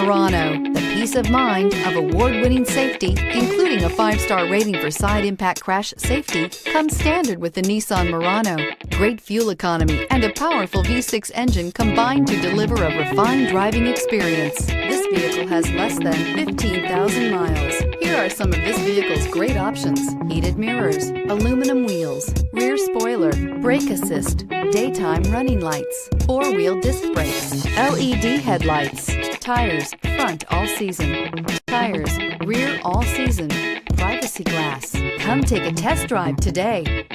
Murano, the peace of mind of award-winning safety, including a 5-star rating for side impact crash safety, comes standard with the Nissan Murano. Great fuel economy and a powerful V6 engine combine to deliver a refined driving experience. This vehicle has less than 15,000 miles. Here are some of this vehicle's great options: heated mirrors, aluminum wheels, rear spoiler, brake assist, daytime running lights, 4-wheel disc brakes, LED headlights, tires front all season, tires rear all season, privacy glass. Come take a test drive today.